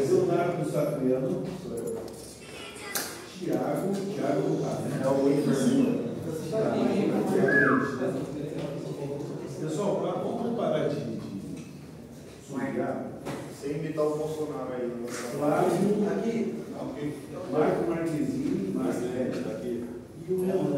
Leonardo Satriano, Tiago, é o enfermeiro. Pessoal, vamos parar de sugar. Sem imitar o Bolsonaro aí. Flávio, aqui. Marco Marquezine, aqui. E o Leandro.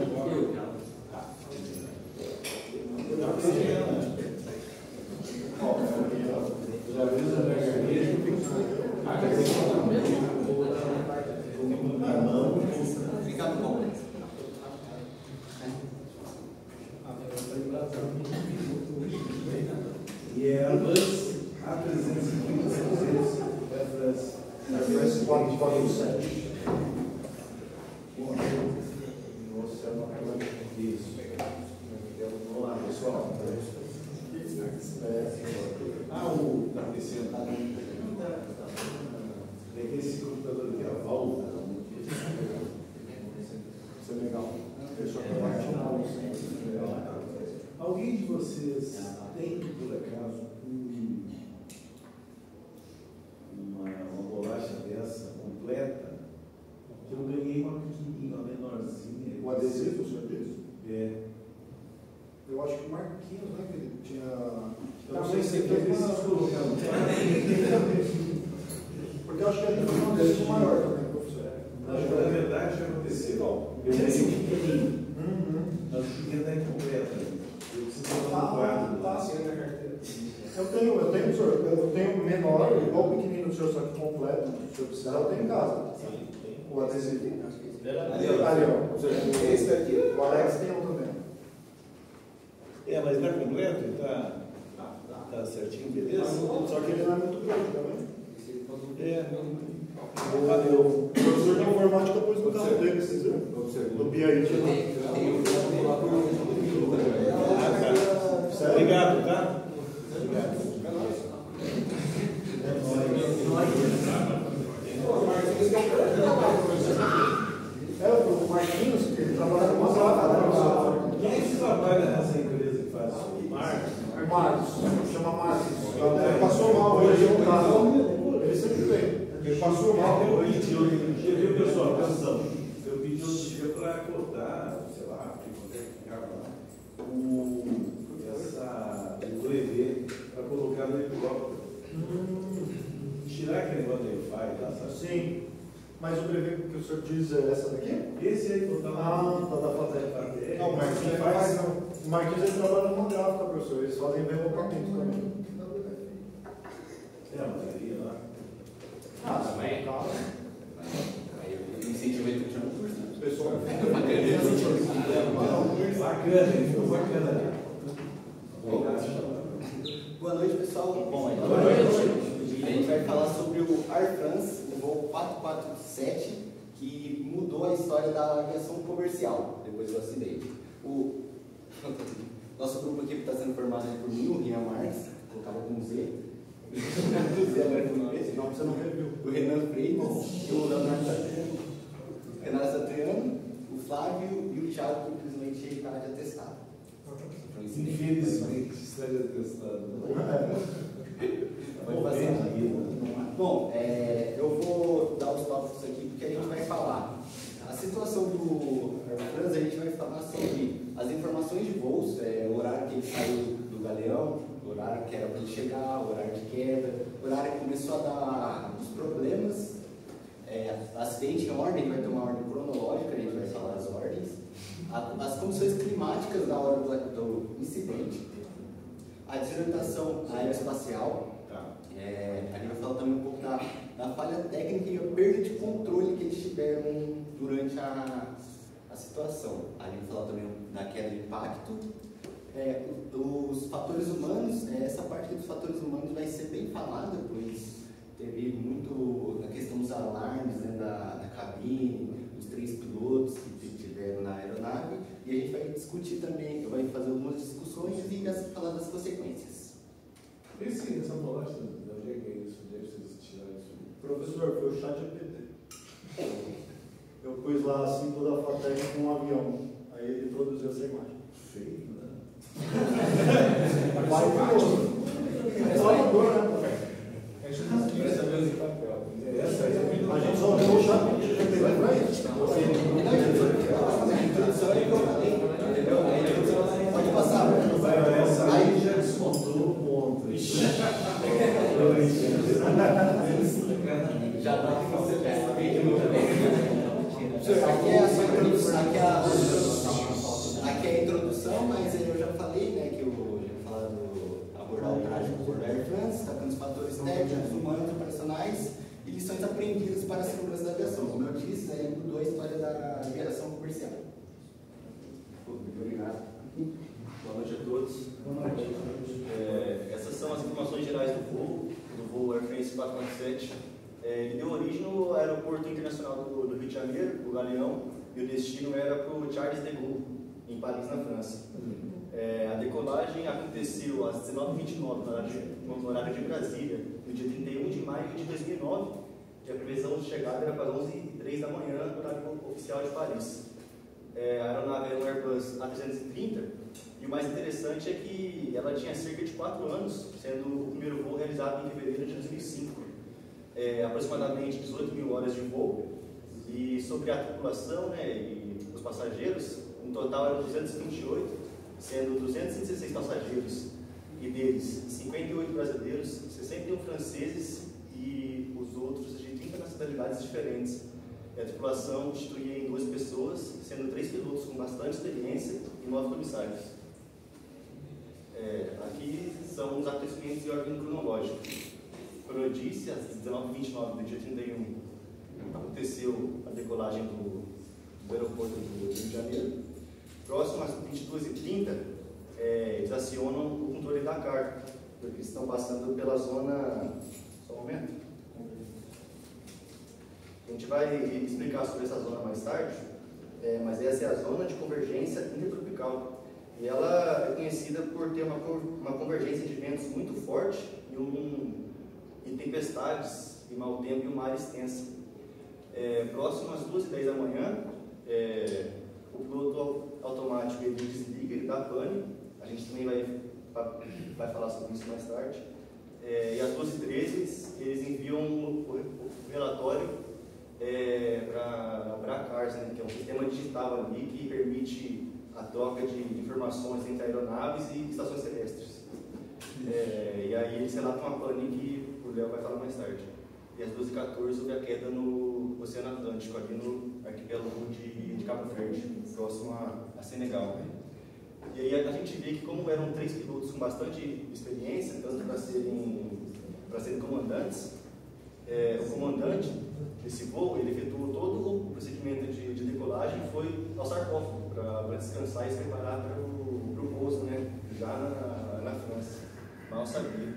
E elas apresentam essas 447. Isso. Vamos lá, pessoal. Tá descendo. Peguei esse computador aqui, a válvula. Isso é legal. Alguém de vocês tem, por acaso, uma bolacha dessa completa? Eu ganhei uma pequenininha, uma menorzinha. O adesivo, o senhor disse? É. Eu acho que o Marquinhos, né, que ele tinha... Eu não sei se você precisa colocar no porque eu acho que a gente tem um adesivo maior também, professor. Na verdade, já aconteceu. Eu ganhei um pequenininho. Mas o pequeno está incompleto. Eu preciso botar no quadro. Tá assim na carteira. Eu tenho menor, igual o pequenininho do senhor, só que completo. Se o senhor precisar, eu tenho em casa. O adesivo. Ali, ó. Esse daqui? O Alex tem um também. Mas está completo? Está certinho, beleza? Só que ele não é muito grande também. Valeu. O professor tem um formato que depois do carro dele, vocês viram? Do Piaí. Obrigado, tá? Obrigado. O Marquinhos, ele trabalha com uma Quem é que trabalha nessa empresa que faz? Marcos, chama Marcos. Ele passou mal hoje, não tá. Ele sempre vem. Ele passou mal hoje. Viu, pessoal? Atenção. Eu pedi outro dia para cortar, sei lá, o EV para colocar no helicóptero. Tirar aquele negócio do Wi-Fi, tá? Sim. Mas o brevê que o senhor diz é essa daqui? Esse aí, tá lá. Tá fazendo. Não, o Marquinhos faz, não. O Marquinhos ele trabalha numa gráfica, professor. Eles fazem envelopamento também. Mas aí, lá. Também? Aí eu incentivei tudo no curso, né? Pessoal. Bacana, foi bacana. Boa noite, pessoal. Bom, aí. Boa noite. A gente vai falar sobre o Air France, o voo 447, que mudou a história da aviação comercial depois do acidente. O nosso grupo aqui está sendo formado por mim, o Rian Marques, colocava com Z. O Z agora com esse nome você não reviu. O Renan Freitas, o Renato Satriano, o Flávio e o Thiago, que infelizmente está de atestado. Infelizmente, estaria testado. Pode fazer. Bom, eu vou dar os tópicos aqui porque a gente vai falar. A situação do Air France, a gente vai falar sobre as informações de voos, o horário que ele saiu do Galeão, o horário que era para ele chegar, o horário de queda, o horário que começou a dar os problemas, acidente em ordem, vai ter uma ordem cronológica, a gente vai falar as ordens, as condições climáticas na hora do incidente, a desorientação aeroespacial. A gente vai falar também um pouco da falha técnica e a perda de controle que eles tiveram durante a situação. A gente vai falar também da queda de impacto. Os fatores humanos, essa parte dos fatores humanos vai ser bem falada, pois teve muito na questão dos alarmes dentro da cabine, os 3 pilotos que tiveram na aeronave, e a gente vai discutir também, vai fazer algumas discussões e falar das consequências. Essa bolacha, de onde é que é isso? Onde é que vocês tiraram isso? Professor, foi o chat GPT. Eu pus lá assim toda a foto com um avião. Aí ele produziu essa imagem. Feio, né? Maravilhoso. para a segurança da aviação. Como eu disse, aí mudou a história da aviação comercial. Muito obrigado. Boa noite a todos. Boa noite. Essas são as informações gerais do voo Air France 447. Ele deu origem no aeroporto internacional do Rio de Janeiro, o Galeão, e o destino era para o Charles de Gaulle, em Paris, na França. A decolagem aconteceu às 19h29, no horário de Brasília, no dia 31 de maio de 2009, e a previsão de chegada era para 11h03 da manhã, no horário oficial de Paris. A aeronave era um Airbus A330, e o mais interessante é que ela tinha cerca de 4 anos, sendo o primeiro voo realizado em fevereiro de 2005. Aproximadamente 18 mil horas de voo, e sobre a tripulação, né, e os passageiros, no total eram 228, sendo 216 passageiros, e deles 58 brasileiros, 61 franceses e os outros de 30 nacionalidades diferentes. A tripulação constituía em 2 pessoas, sendo 3 pilotos com bastante experiência e 9 comissários. Aqui são os acontecimentos de ordem cronológica. Como eu disse, às 19h29 do dia 31, aconteceu a decolagem do aeroporto do Rio de Janeiro. Próximo às 22h30, eles acionam o controle da carga, porque eles estão passando pela zona... Só um momento. A gente vai explicar sobre essa zona mais tarde, mas essa é a zona de convergência intertropical. E ela é conhecida por ter uma convergência de ventos muito forte e tempestades, e mau tempo e um mar extenso. Próximo às 2h10 da manhã, o piloto automático ele desliga, ele dá pane. A gente também vai falar sobre isso mais tarde. E às 12h13 eles enviam o relatório para a CARS, né, que é um sistema digital ali que permite a troca de informações entre aeronaves e estações terrestres. E aí eles relatam uma pane que o Léo vai falar mais tarde. E às 12h14 houve a queda no Oceano Atlântico, ali no arquipélago de Cabo Verde, próximo a Senegal. E aí a gente vê que, como eram 3 pilotos com bastante experiência, tanto para serem comandantes, o comandante desse voo, ele efetuou todo o procedimento de decolagem e foi ao sarcófago para descansar e se preparar para o pouso, né, já na França. Mal sabia.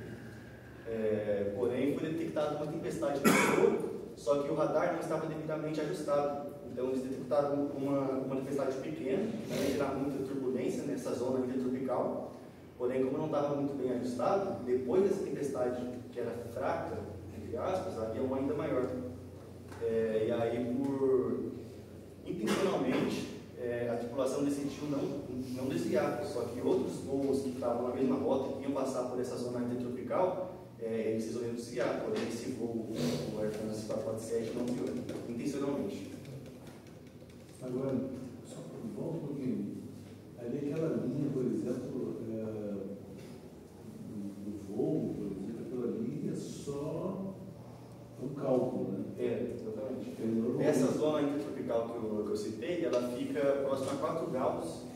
Porém, foi detectada uma tempestade no voo, só que o radar não estava devidamente ajustado. Então, eles detectaram uma tempestade pequena, que ia gerar muita turbulência nessa zona intertropical. Porém, como não estava muito bem ajustado, depois dessa tempestade, que era fraca, entre aspas, havia uma ainda maior. E aí, intencionalmente, a tripulação decidiu não desviar, só que outros voos que estavam na mesma rota, que iam passar por essa zona intertropical, eles resolveram desviar, porém esse voo, o Air France 447, não desviou, intencionalmente. Agora, só volta um pouquinho. Ali aquela linha, por exemplo, do voo, por exemplo, aquela linha é só um cálculo, né? Exatamente. Essa zona intertropical que eu citei, ela fica próxima a 4 graus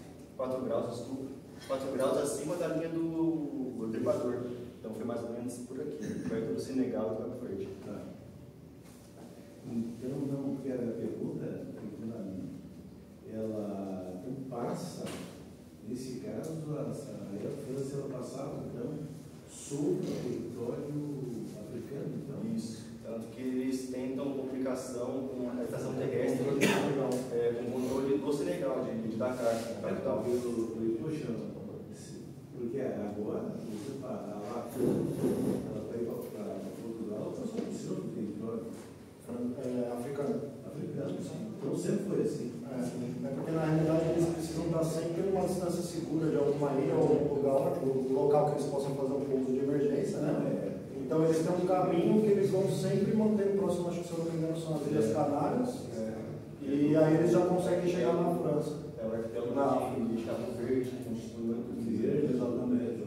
acima da linha do Equador. Então foi mais ou menos por aqui, perto do Senegal e do Cabo Verde. Tá. Então, não quero a pergunta, ela não passa, nesse caso, a Air France ela passava, então, sobre o território africano, então? Isso. Tanto que eles tentam comunicação com a estação terrestre, com o controle do Senegal, de Dakar, na capital. Poxa, porque agora, você fala, ela vai ir para Portugal, ela está só no seu território. Africano. Africano, sim. Então sempre foi assim. Porque na realidade eles precisam estar sempre em uma distância segura de alguma ilha ou algum local que eles possam fazer um pouso de emergência, né? Então eles têm um caminho que eles vão sempre manter próximo, acho que se eu não me engano são as Ilhas Canárias, e aí eles já conseguem chegar na França. O arquipélago de Cabo Verde, Exatamente.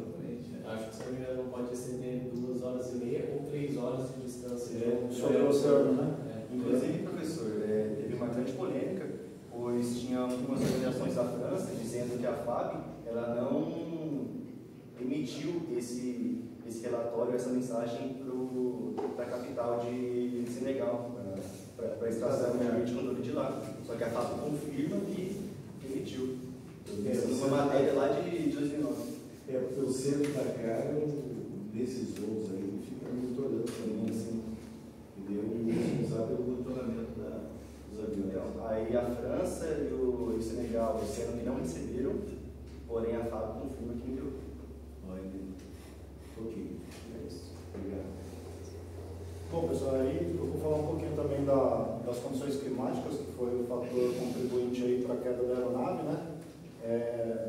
Acho que se não me engano pode estender 2h30 ou 3 horas de distância sobre o oceano, né? Inclusive, professor, teve uma grande polêmica, pois tinha algumas organizações da França dizendo que a FAB ela não emitiu esse relatório, essa mensagem para a capital de Senegal, para extração de controle de lá. Só que a FAP confirma que emitiu. Uma matéria lá de 2009. O centro da cara, desses voos aí, fica monitorando também, assim, ele é o responsável pelo monitoramento dos aviões. Então, aí a França e o Senegal disseram que não receberam, porém a FAB confirma que enviou. Ok. É isso. Obrigado. Bom, pessoal, aí eu vou falar um pouquinho também das condições climáticas, que foi o fator contribuinte aí para a queda da aeronave, né?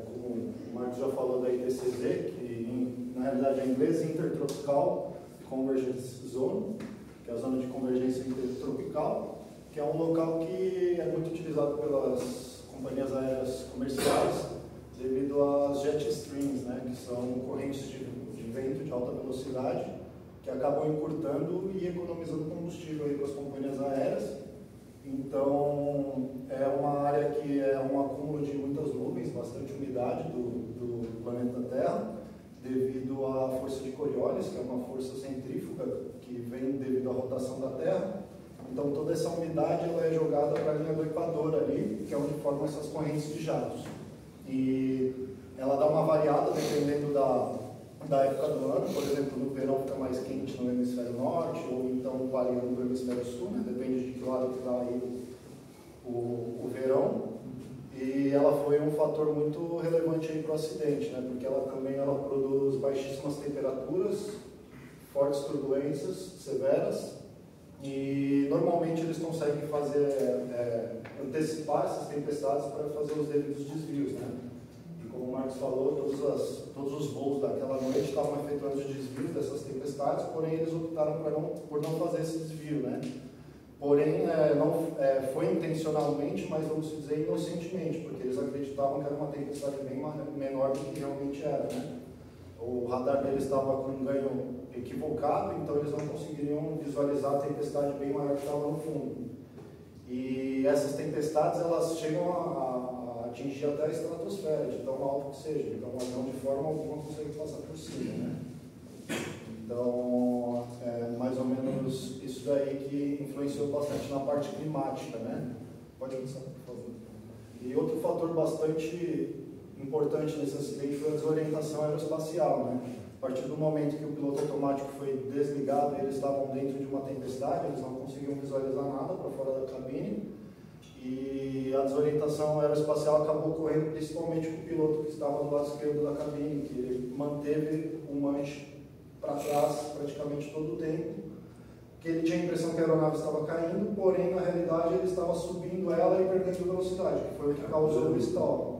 Como o Marcos já falou da ITCZ, que na realidade é em inglês Intertropical Convergence Zone, que é a zona de convergência intertropical, que é um local que é muito utilizado pelas companhias aéreas comerciais devido às jet streams, né, que são correntes de vento de alta velocidade que acabam encurtando e economizando combustível aí para as companhias aéreas. Então, é uma área que é um acúmulo de muitas nuvens, bastante umidade do planeta Terra, devido à força de Coriolis, que é uma força centrífuga que vem devido à rotação da Terra. Então, toda essa umidade ela é jogada para a linha do Equador ali, que é onde formam essas correntes de jatos. E ela dá uma variada dependendo da época do ano. Por exemplo, no verão fica mais quente no hemisfério norte, ou então variando para o hemisfério sul, né? Depende de que lado que está aí o verão. E ela foi um fator muito relevante para o acidente, né? Porque ela também produz baixíssimas temperaturas, fortes turbulências severas, e normalmente eles conseguem antecipar essas tempestades para fazer os devidos desvios, né? E como o Marcos falou, todos os voos daquela noite estavam efetuando os desvios dessas tempestades, porém eles optaram por não fazer esse desvio, né? Porém, não foi intencionalmente, mas vamos dizer inocentemente, porque eles acreditavam que era uma tempestade bem menor do que realmente era, né? O radar deles estava com um ganho equivocado, então eles não conseguiriam visualizar a tempestade bem maior que estava no fundo. E essas tempestades, elas chegam a atingir até a estratosfera, de tão alto que seja. Então, o avião de forma alguma consegue passar por cima, né? Então, mais ou menos isso daí que influenciou bastante na parte climática, né? Pode começar, por favor. E outro fator bastante importante nesse acidente foi a desorientação aeroespacial, né? A partir do momento que o piloto automático foi desligado e eles estavam dentro de uma tempestade, eles não conseguiam visualizar nada para fora da cabine, e a desorientação aeroespacial acabou ocorrendo principalmente com o piloto que estava do lado esquerdo da cabine, que ele manteve o manche para trás praticamente todo o tempo, que ele tinha a impressão que a aeronave estava caindo, porém na realidade ele estava subindo ela e perdendo velocidade, que foi o que causou o stall.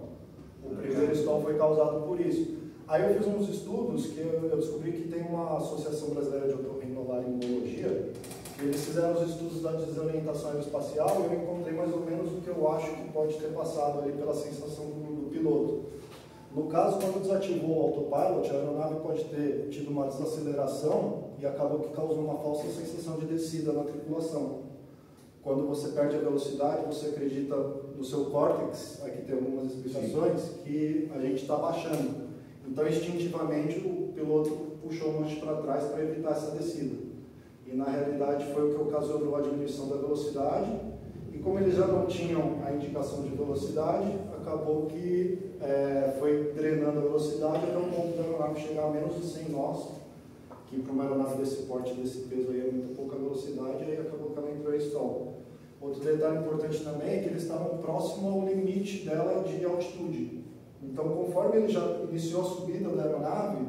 O primeiro stall foi causado por isso. Aí eu fiz uns estudos que eu descobri que tem uma Associação Brasileira de Otorrinolaringologia, que eles fizeram os estudos da desorientação aeroespacial e eu encontrei mais ou menos o que eu acho que pode ter passado ali pela sensação do piloto. No caso, quando desativou o autopilot, a aeronave pode ter tido uma desaceleração e acabou que causou uma falsa sensação de descida na tripulação. Quando você perde a velocidade, você acredita no seu córtex, aqui tem algumas explicações, que a gente está baixando. Então, instintivamente, o piloto puxou o manche para trás para evitar essa descida. E, na realidade, foi o que ocasionou a diminuição da velocidade. E, como eles já não tinham a indicação de velocidade, acabou que foi drenando a velocidade até o ponto da aeronave chegar a menos de 100 nós, que para uma aeronave desse porte, desse peso aí, é muito pouca velocidade, e aí acabou que ela entrou em stall. Outro detalhe importante também é que eles estavam próximo ao limite dela de altitude. Então, conforme ele já iniciou a subida da aeronave,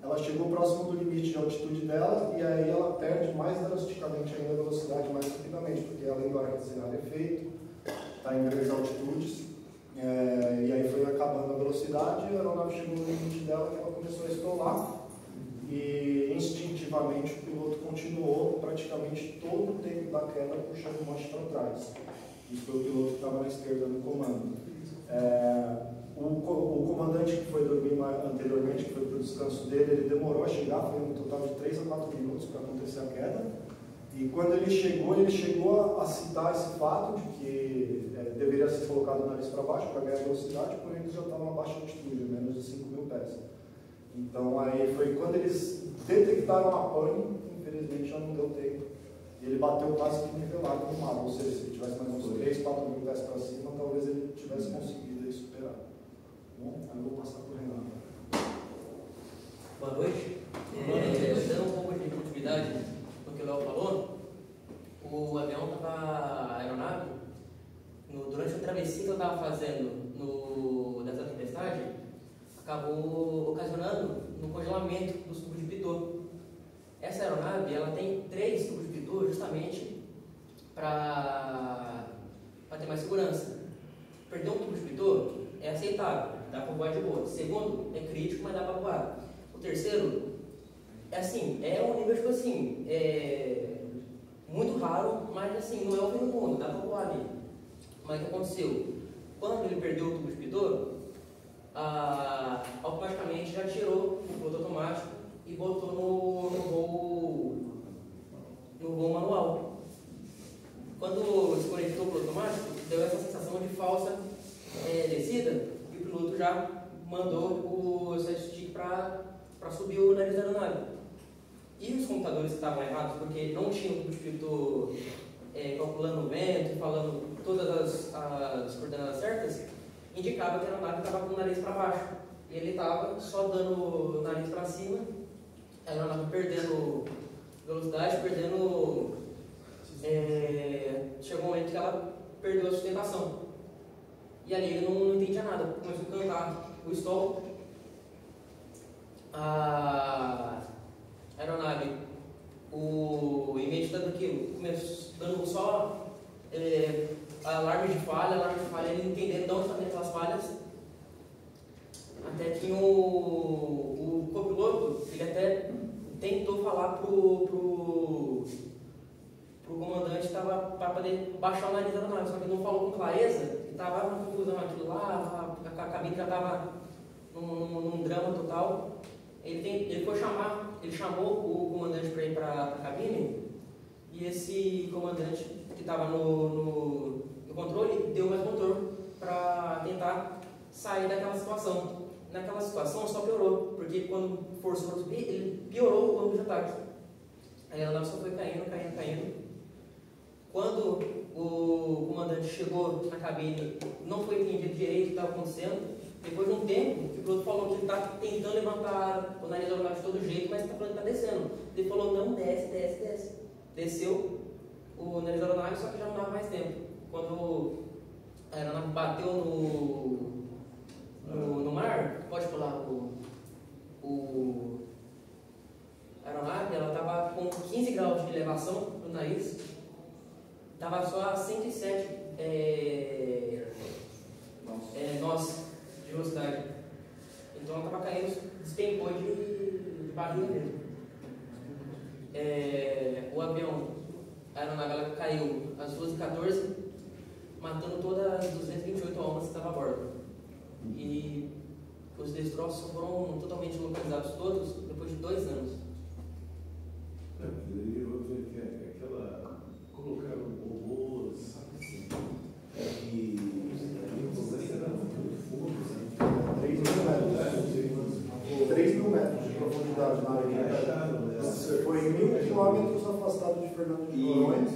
ela chegou próximo do limite de altitude dela e aí ela perde mais drasticamente ainda a velocidade mais rapidamente, porque além do ar efeito, está em grandes altitudes, e aí foi acabando a velocidade e a aeronave chegou no limite dela e ela começou a estolar. E instintivamente o piloto continuou praticamente todo o tempo da queda puxando o manche para trás. Isso foi o piloto que estava na esquerda no comando. O comandante que foi dormir anteriormente, que foi para o descanso dele, ele demorou a chegar, foi um total de 3 a 4 minutos para acontecer a queda. E quando ele chegou a citar esse fato de que deveria ser colocado o nariz para baixo para ganhar velocidade, porém eles já estavam a baixa altitude, menos de 5.000 pés. Então aí foi quando eles detectaram a pane, infelizmente já não deu tempo E ele bateu quase que nivelado no mar, ou seja, se ele tivesse mais uns 3, 4 mil pés para cima, talvez ele tivesse conseguido aí superar. Bom, aí eu vou passar para o Renato. Boa noite. Dando um pouco de continuidade no que o Léo falou, o avião estava, a aeronave, durante a travessia que eu estava fazendo dessa tempestade, acabou ocasionando no congelamento dos tubos de pitot. Essa aeronave, ela tem 3 tubos de pitot justamente para ter mais segurança. Perder um tubo de pitot é aceitável, dá para voar de boa. Segundo, é crítico, mas dá para voar. O terceiro, é assim, é um nível tipo assim, muito raro, mas assim, não é o fim do mundo, dá para voar ali. Mas o que aconteceu? Quando ele perdeu o tubo de pitot, automaticamente já tirou o piloto automático e botou no voo manual. Quando desconectou o piloto automático, deu essa sensação de falsa descida e o piloto já mandou o side-stick para subir o nariz da aeronave. E os computadores que estavam errados, porque não tinham o tubo de pitot calculando o vento e falando todas as coordenadas certas, indicava que a aeronave estava com o nariz para baixo. E ele estava só dando o nariz para cima, a aeronave perdendo velocidade, chegou um momento que ela perdeu a sustentação. E ali ele não entendia nada, começou a cantar o stall. A aeronave, em vez de dando aquilo, começou dando só alarme de falha, ele entendendo de onde estavam aquelas falhas. Até que o copiloto, ele até tentou falar pro comandante para poder baixar o nariz da aeronave, só que ele não falou com clareza, estava uma confusão aquilo lá, a cabine já estava num drama total. Ele chamou o comandante para ir para a cabine, e esse comandante que estava no controle deu mais motor para tentar sair daquela situação. Naquela situação só piorou, porque quando forçou para subir, ele piorou o ângulo de ataque. Aí a aeronave só foi caindo. Quando o comandante chegou na cabine, não foi entendido direito o que estava acontecendo. Depois de um tempo, o piloto falou que ele está tentando levantar o nariz da aeronave de todo jeito, mas está falando que está descendo. Ele falou, não, desce. Desceu o nariz da aeronave, só que já não dava mais tempo. Quando a aeronave bateu no mar, pode pular a aeronave, ela estava com 15 graus de elevação no nariz, estava só a 107 nós de velocidade. Então ela estava caindo, despencou de barriga mesmo. O avião, a aeronave, ela caiu às 2h14, matando todas as 228 almas que estavam a bordo. E os destroços foram totalmente localizados todos depois de 2 anos. Aquela colocaram robôs, sabe assim, e 3 mil metros de profundidade na área. Foi 1.000 quilômetros afastado de Fernando de Noronha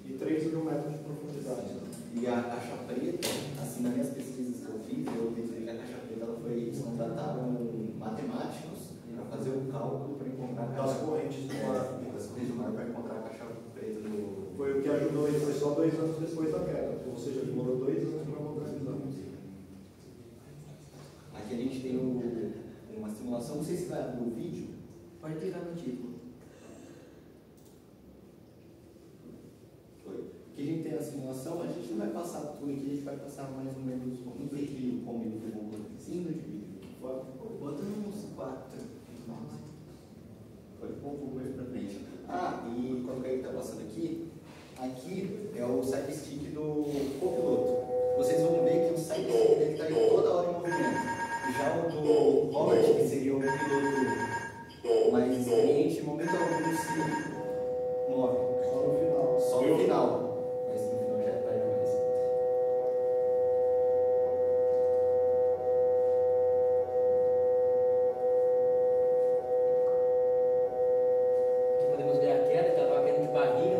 e 3 mil metros de profundidade. E a caixa preta, assim, nas minhas pesquisas que eu fiz, eu pensei que a caixa preta, eles contrataram matemáticos para fazer um cálculo para encontrar das correntes do mar. Das correntes do mar para encontrar a caixa preta do... Foi o que ajudou ele, foi só 2 anos depois da queda, ou seja, demorou 2 anos para localizar. Aqui a gente tem uma simulação, não sei se vai abrir o vídeo, pode clicar no título. Aqui a gente tem a simulação, a gente não vai passar tudo aqui, a gente vai passar mais ou menos um período como ele foi um pouquinho de vídeo. Bota uns 4. Pode pôr um pouco mais pra frente. E quando o Kaique está passando aqui é o side stick do copiloto. Vocês vão ver que o side stick dele está toda hora em movimento. Já o do Robert, que seria o piloto mais experiente, em momento algum se move. Só no final. Mas no final já é tarde demais. Podemos ver a queda, que ela estava caindo de barriga.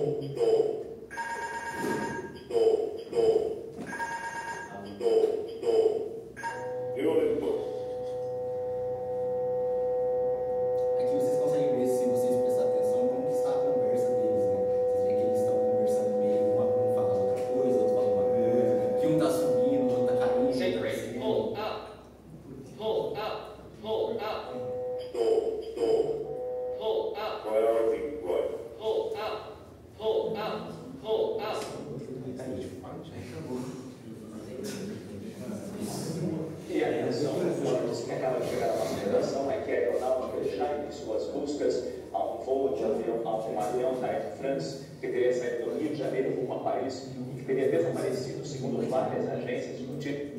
Aqui vocês conseguem ver, se vocês prestarem atenção, como que está a conversa deles, né? Vocês veem que eles estão conversando meio, um fala outra coisa, outro fala uma coisa, que um tá subindo, o outro tá caindo. Shake rate. Pull up. Pull up. Pull up. Pull up. Priority right. Pull up. Pull up. Pull up. E a intenção dos órgãos que acaba de chegar a nossa redação é que a aeronave fechar em suas buscas a um voo de avião, da Air France, que teria saído do Rio de Janeiro rumo a Paris e que teria desaparecido, segundo várias agências de notícias.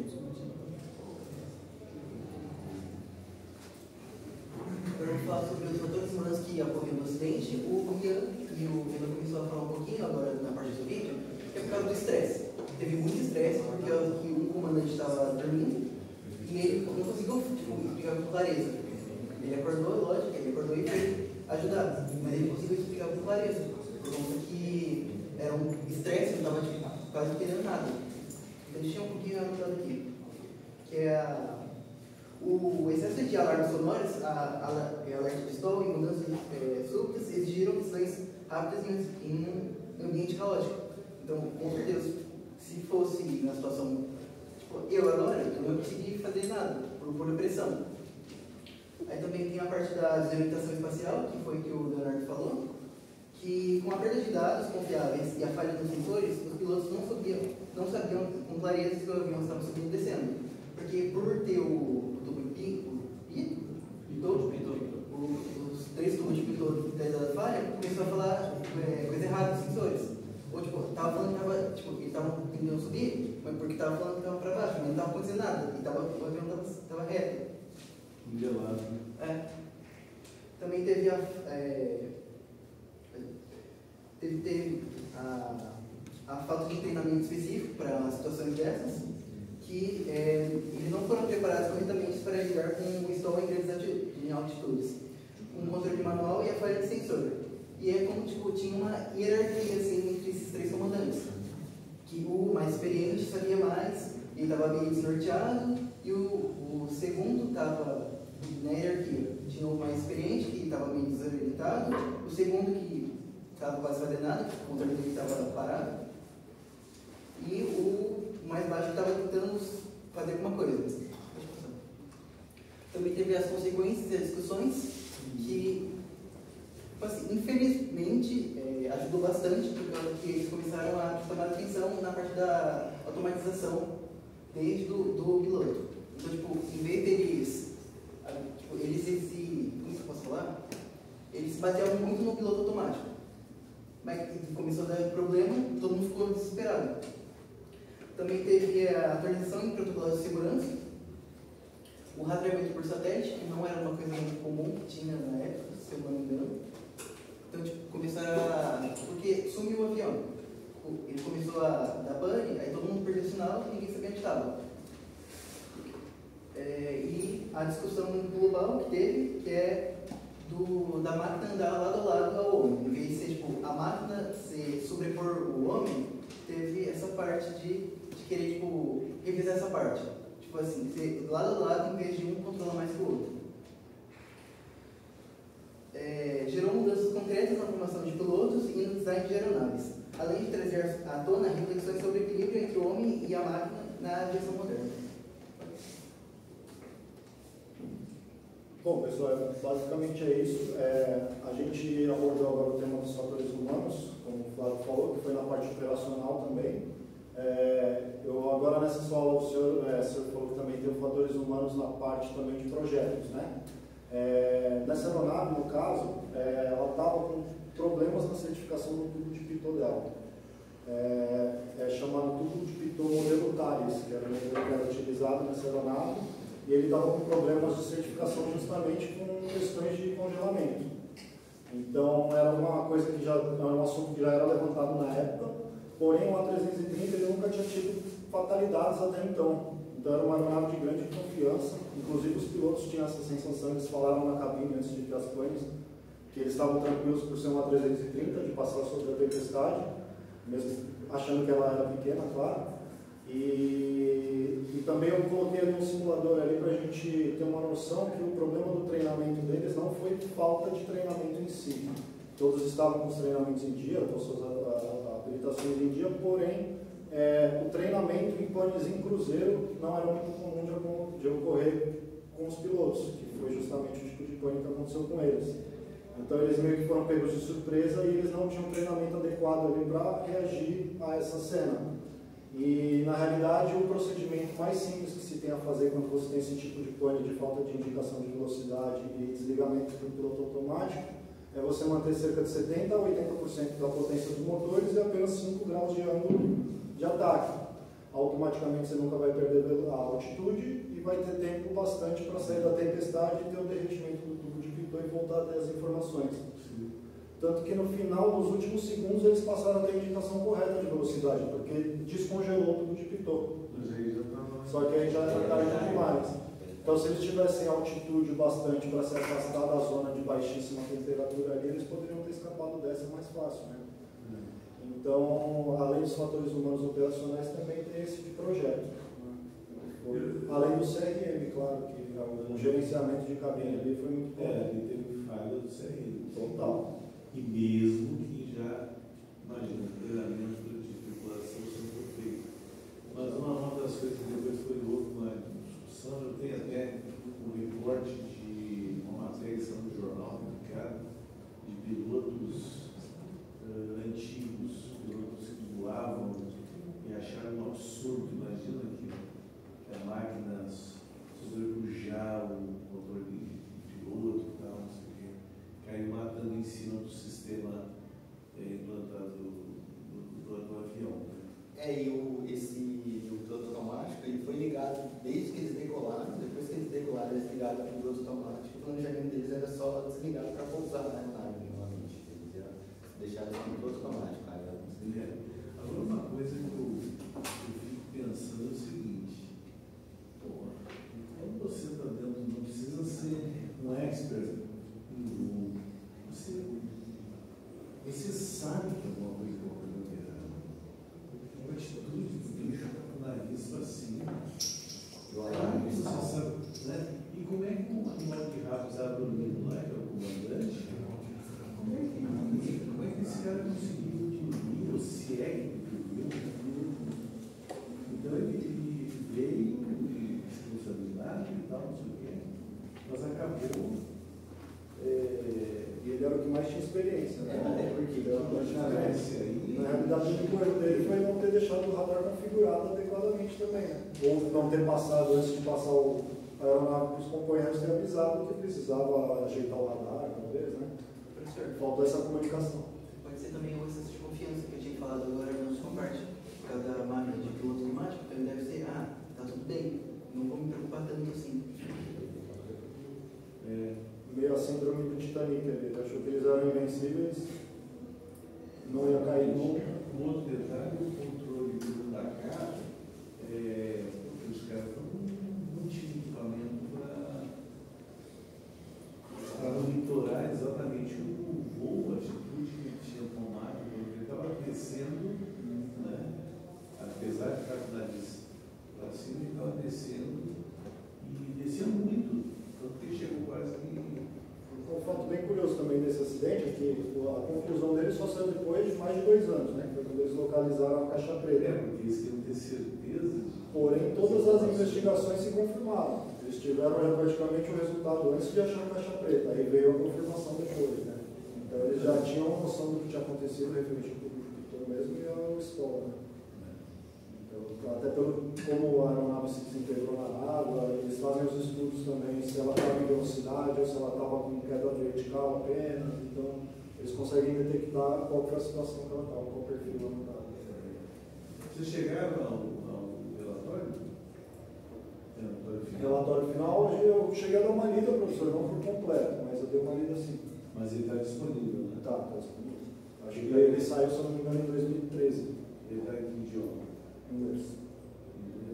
Eu vou falar sobre os fatores humanos que ocorreram no acidente. O Ian e o Vila começou a falar um pouquinho agora na parte do vídeo, que é por causa do estresse. Teve muito estresse porque um comandante estava dormindo e ele não conseguiu explicar com clareza. Ele acordou, lógico, ele acordou e foi ajudar, mas ele conseguiu explicar com clareza, por conta que era um estresse, não estava quase entendendo nada. Então deixa um pouquinho anotado aqui, que é o excesso de alarmes sonoros, alerta de stall e mudanças súbitas exigiram decisões rápidas em um ambiente caótico. Então, com certeza, se fosse na situação, tipo, eu agora, eu não consegui fazer nada, por pressão. Aí também tem a parte da desorientação espacial, que foi o que o Leonardo falou, que com a perda de dados confiáveis e a falha dos sensores, os pilotos não sabiam com clareza se o avião estava subindo e descendo. Porque por ter os 3 tubos de pitot da falha, começou a falar coisa errada dos sensores. Ou tipo, tava falando que tava, tipo, ele tava tentando subir, mas porque tava falando que tava para baixo, mas não tava acontecendo nada, e o avião tava reto. Nivelado. Também teve a falta de treinamento específico para situações dessas, que eles não foram preparados corretamente para lidar com o stall em grandes altitudes, um controle manual e a falha de sensor. E é como tipo, tinha uma hierarquia assim, entre esses 3 comandantes, que o mais experiente sabia mais, ele estava meio desnorteado, e o segundo estava na hierarquia. Tinha o mais experiente, que estava meio desorientado, o segundo que estava quase fazendo nada, o controle dele estava parado, e o mais baixo que estava tentando fazer alguma coisa. Também teve as consequências e as discussões que, assim, infelizmente, ajudou bastante, porque eles começaram a tomar atenção na parte da automatização desde do piloto. Então, tipo, em vez deles, como que eu posso falar? Eles se baseavam muito no piloto automático. Mas começou a dar problema, todo mundo ficou desesperado. Também teve a atualização em protocolos de segurança, o rastreamento por satélite, que não era uma coisa muito comum que tinha na época, se eu não me engano. Então, tipo, começaram porque sumiu o avião. Ele começou a dar pane, aí todo mundo perdeu o sinal e ninguém sabia onde estava. E a discussão global que teve, que é da máquina andar lado a lado ao homem. Em vez de ser, tipo, a máquina se sobrepor o homem, teve essa parte de querer, tipo, revisar essa parte. Tipo assim, ser lado a lado em vez de um controlar mais que o outro. Gerou mudanças concretas na formação de pilotos e no design de aeronaves, além de trazer à tona reflexões sobre o equilíbrio entre o homem e a máquina na aviação moderna. Bom, pessoal, basicamente é isso. A gente abordou agora o tema dos fatores humanos, como o Flávio falou, que foi na parte operacional também. Eu agora nessa sua aula, o senhor falou que também tem fatores humanos na parte também de projetos, né? Nessa aeronave, no caso, ela estava com problemas na certificação do tubo de pitot dela. Chamado tubo de pitot modelo Thales, que era o modelo que era utilizado nessa aeronave, e ele estava com problemas de certificação justamente com questões de congelamento. Então, era uma coisa que era um assunto que já era levantado na época, porém o A330 ele nunca tinha tido fatalidades até então. Então, era uma aeronave de grande confiança, inclusive os pilotos tinham essa sensação, eles falaram na cabine antes de ter as planes, que eles estavam tranquilos por ser uma 330, de passar sobre a tempestade, mesmo achando que ela era pequena, claro. E também eu coloquei ali um simulador ali para a gente ter uma noção que o problema do treinamento deles não foi falta de treinamento em si. Todos estavam com os treinamentos em dia, com suas habilitações em dia, porém o treinamento em panes em cruzeiro não era muito comum de ocorrer com os pilotos, que foi justamente o tipo de pane que aconteceu com eles. Então eles meio que foram pegos de surpresa e eles não tinham treinamento adequado ali para reagir a essa cena. E na realidade o procedimento mais simples que se tem a fazer quando você tem esse tipo de pane de falta de indicação de velocidade e desligamento do piloto automático é você manter cerca de 70% a 80% da potência dos motores e apenas 5 graus de ângulo de ataque. Automaticamente você nunca vai perder a altitude e vai ter tempo bastante para sair da tempestade e ter o derretimento do tubo de Pitot e voltar a ter as informações. Tanto que no final, nos últimos segundos, eles passaram a ter a indicação correta de velocidade, porque descongelou o tubo de Pitot. Só que aí já era tarde demais. Então, se eles tivessem altitude bastante para se afastar da zona de baixíssima temperatura ali, eles poderiam ter escapado dessa mais fácil, né? Então, além dos fatores humanos operacionais, também tem esse de projeto. Né? Além do CRM, claro, que o gerenciamento de cabine ali foi muito bom. Ele teve falha do CRM. Total. E mesmo que já, imagina, treinamento de tripulação sempre foi feito. Mas uma das coisas que depois foi uma discussão, eu tenho até um reporte de uma matéria no jornal publicado de pilotos antigos, pilotos que voavam e acharam um absurdo. Imagina que a máquina sobrepujar o motor de piloto e tal, não sei o quê, caiu matando em cima do sistema implantado do avião. E o piloto automático ele foi ligado desde que eles decolaram. Depois que eles decolaram, eles ligaram para o piloto automático. O planejamento deles era só desligar para pousar na aeronave novamente. Eles iam deixar com o piloto automático. Agora, uma coisa que eu fico pensando é o seguinte: quando você está dentro, não precisa ser um expert em voo. Você sabe que alguma coisa está ocorrendo errado. Uma atitude do bicho com o nariz para cima. Você sabe, né? E como é que um animal de rabo está dormindo lá, que é o comandante? Como é que esse cara conseguiu dormir, ou se é que dormiu? Então ele veio de responsabilidade e tal, não sei o quê, mas acabou. E ele era o que mais tinha experiência, né? Porque na realidade o erro dele foi não ter deixado o radar configurado adequadamente também, né? Ou não ter passado, antes de passar a aeronave para os companheiros, ter avisado que precisava ajeitar o radar, talvez, né? Faltou essa comunicação. Pode ser também o excesso de confiança que eu tinha falado agora no sua parte. Por causa da máquina de piloto automático, então deve ser, tá tudo bem, não vou me preocupar tanto assim. Meio a síndrome do Titanic, ele achou que eles eram invencíveis, não ia cair nunca. Um outro detalhe, o controle da carga, os caras não tinham equipamento para monitorar exatamente o voo, a atitude que ele tinha tomado, porque ele estava descendo, né? Apesar de estar com o nariz para cima, ele estava descendo e descia muito, tanto que chegou quase que. Um fato bem curioso também desse acidente é que a conclusão dele só saiu depois de mais de 2 anos, né? Foi quando eles localizaram a caixa preta. Porque eles queriam ter certeza de. Porém, todas as investigações se confirmaram. Eles tiveram já praticamente o resultado antes de achar a caixa preta. Aí veio a confirmação depois, né? Então eles já tinham uma noção do que tinha acontecido referente ao público mesmo e ao escola, né? Então, até como a aeronave se desintegrou na água, eles fazem os estudos também se ela estava em velocidade ou se ela estava com queda vertical apenas. Então, eles conseguem detectar qual foi a situação que ela estava, qual o perfil ela estava. Vocês chegaram ao relatório? Relatório final, hoje eu cheguei a dar uma lida, professor, não por completo, mas eu dei uma lida sim. Mas ele está disponível, né? Está disponível. Acho que ele saiu, se não me engano, em 2013. Ele está em que idioma? Inglês.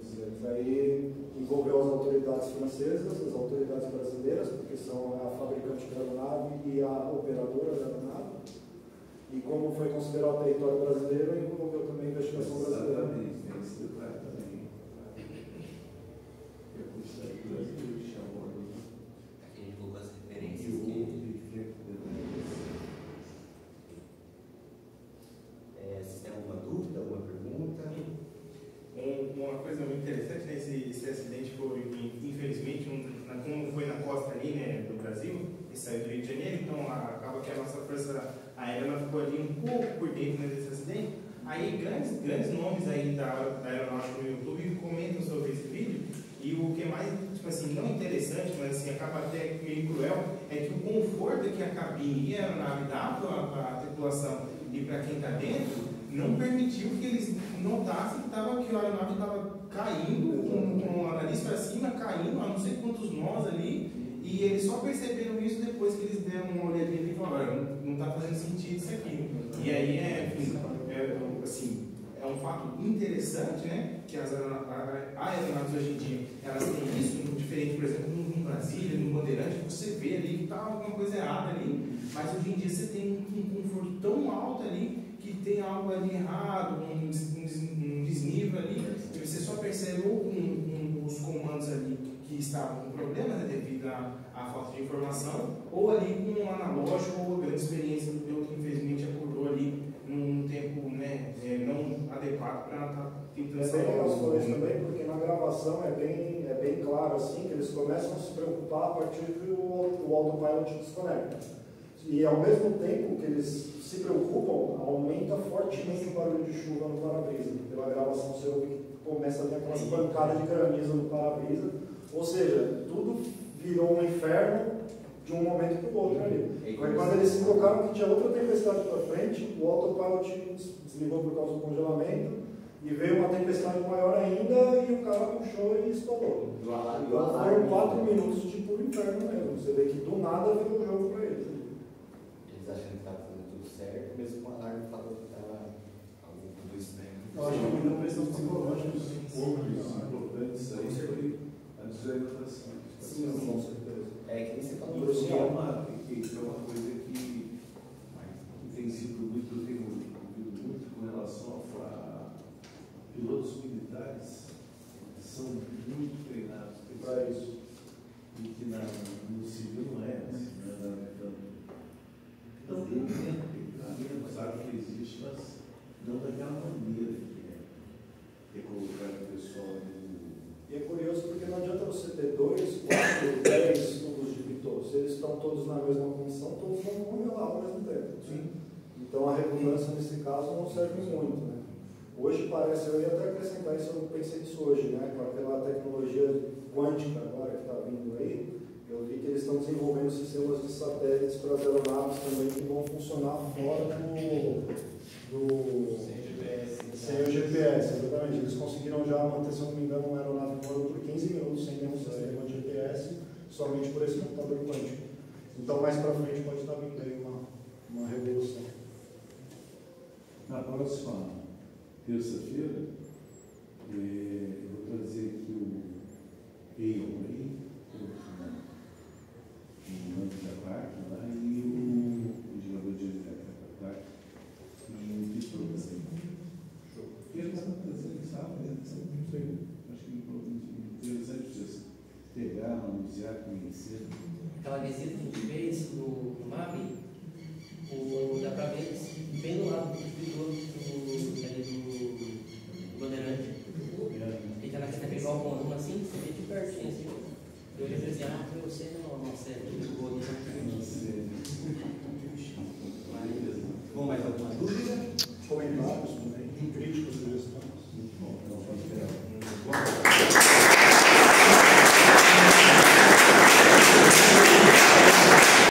todos eles. Aí envolveu as autoridades francesas, as autoridades brasileiras, porque são a fabricante da aeronave e a operadora da aeronave. E como foi considerado território brasileiro, envolveu também a investigação brasileira. Exatamente, tem esse detalhe também. E a quantidade de brasileiros que chamou ali. Aquele pouco as referências E o que... Vocês têm alguma dúvida, alguma pergunta? Uma coisa muito interessante, né? Esse acidente foi, infelizmente, como foi na costa ali, né, do Brasil, e saiu do Rio de Janeiro, então acaba que a nossa força aérea ela ficou ali um pouco por dentro, né, desse acidente. Aí grandes nomes aí da aeronáutica no YouTube comentam sobre esse vídeo, e o que é mais, tipo assim, não interessante, mas assim, acaba até meio cruel, é que o conforto que a cabine e a aeronave dá para a tripulação e para quem está dentro, não permitiu que eles notassem que a aeronave estava caindo, com a nariz para cima, caindo, a não sei quantos nós ali, e eles só perceberam isso depois que eles deram uma olhadinha e falaram, não está fazendo sentido isso aqui. E aí, assim, é um fato interessante, né, que as aeronaves hoje em dia, elas têm isso, diferente, por exemplo, no Brasília, no Bandeirante, você vê ali que está alguma coisa errada ali, mas hoje em dia você tem um conforto tão alto ali, que tem algo ali errado, um desnível ali, que você só percebe ou com os comandos ali que estavam com problemas, né, devido à falta de informação, ou ali com um analógico ou grande experiência do piloto que infelizmente acordou ali num tempo, né, não adequado para estar tentando salvar. É bem legal você falar isso também, porque na gravação é bem claro assim, que eles começam a se preocupar a partir que o autopilot desconecta. E ao mesmo tempo que eles se preocupam, aumenta fortemente o barulho de chuva no para-brisa. Pela gravação você ouve que começa a ter aquelas pancadas de granizo no para-brisa. Ou seja, tudo virou um inferno de um momento para o outro ali. Aí quando eles se tocaram que tinha outra tempestade pela frente, o autopilot desligou por causa do congelamento e veio uma tempestade maior ainda e o carro puxou e estourou. Então foram 4 minutos de puro inferno mesmo. Você vê que do nada virou o jogo para eles. Eles achando que estava fazendo tudo certo, mesmo com o alarme falou que estava tudo estranho. Eu acho que uma questão psicológica importantes aí foi a desorientação. Sim, com certeza. É que nem você falou. Que é uma coisa que tem sido muito, tem ouvido muito com relação a pilotos militares que são muito treinados para isso. E que no civil não é assim, não tem treinamento, sabe que existe, mas não daquela maneira que é colocar o pessoal no... E é curioso porque não adianta você ter 2, 4, 10 tubos de pitot. Se eles estão todos na mesma condição, todos vão congelar ao mesmo tempo. Sim. Então a redundância nesse caso não serve muito. Né? Hoje parece, eu ia até acrescentar isso, eu pensei nisso hoje, né? Com aquela tecnologia quântica agora que está vindo aí, eu vi que eles estão desenvolvendo sistemas de satélites para as aeronaves também que vão funcionar fora sem o GPS, exatamente. Eles conseguiram já manter, se eu não me engano, uma aeronave voando por 15 minutos sem nenhum sistema de GPS, somente por esse computador quântico. Então, mais para frente pode estar vindo aí uma revolução. Na próxima terça-feira, eu vou trazer aqui o Eion, o Nando da Parque, lá, e o jogador de da Parque, e o Vitor também. Eles vão trazer, sabe? Não sei, acho que interessante vocês pegar, anunciar, conhecer. Aquela visita que a gente fez no MAB, dá pra ver bem do lado do Bandeirante. Ele tá naquele balcão assim, você vê de pertinho assim. Eu olhei e falei assim, você não serve, eu vou Bom, mais alguma dúvida?